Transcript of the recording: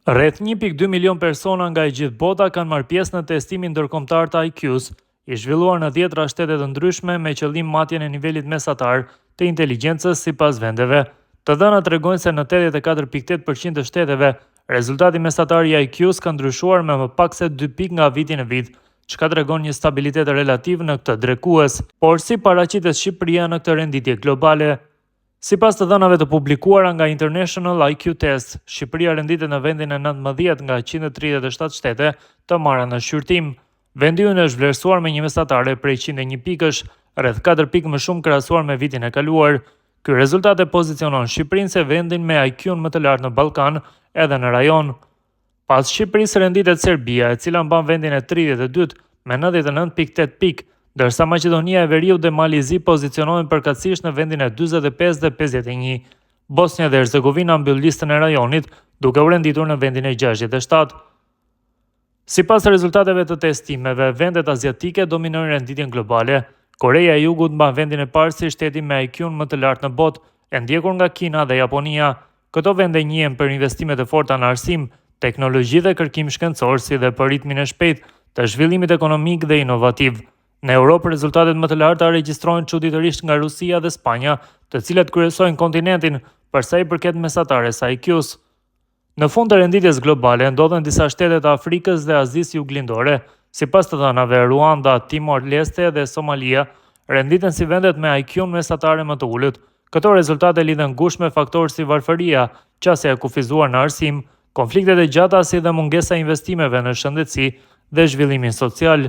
Rreth 1.2 milion persona nga e gjithë bota kanë marrë pjesë në testimin ndërkombëtar të IQ-s, i zhvilluar në 10 shtete të ndryshme me qëllim matjen e nivelit mesatar të inteligjencës sipas vendeve. Të dhënat tregojnë se në 84.8% të shteteve, rezultati mesatar i IQ-s ka ndryshuar me më pak se 2 pikë nga viti në vit, çka tregon një stabilitet relativ në këtë drekues. Por si paraqitet Shqipëria në këtë renditje globale? Sipas të dhënave të publikuara nga International IQ Test, Shqipëria renditet në vendin e 19 nga 137 shtete të marra në shqyrtim. Vendi ynë është vlerësuar me një mesatare prej 101 pikësh, rreth 4 pikë më shumë krahasuar me vitin e kaluar. Ky rezultat e pozicionon Shqipërinë se vendin me IQ-n më të lartë në Ballkan edhe në rajon. Pas Shqipërisë renditet Serbia, e cila mban vendin e 32 me 99.8 pikë, ndërsa Maqedonia e Veriut dhe Malizi pozicionohen përkatësisht në vendin e 45 dhe 51. Bosnia dhe Hercegovina mbyll listën e rajonit, duke u renditur në vendin e 67. Sipas rezultateve të testimeve, vendet aziatike dominojnë renditjen globale. Koreja e Jugut mban vendin e parë si shteti me IQ-n më të lartë në botë, e ndjekur nga Kina dhe Japonia. Këto vende njihen për investimet e forta në arsim, teknologji dhe kërkim shkencor, si dhe për ritmin e shpejtë të zhvillimit ekonomik dhe inovativ. Në Europë, rezultatet më të larta regjistrohen çuditërisht nga Rusia dhe Spanja, të cilat kryesojnë kontinentin për sa i përket mesatares së IQ-s. Në fund të renditjes globale ndodhen disa shtete të Afrikës dhe Azisë Juglindore. Sipas të dhënave, Ruanda, Timor-Leste dhe Somalia renditen si vendet me IQ-n mesatare më të ulët. Këto rezultate lidhen ngushtë me faktorë si varfëria, qasja e kufizuar në arsim, konfliktet e gjata si dhe mungesa e investimeve në shëndetësi dhe zhvillimin social.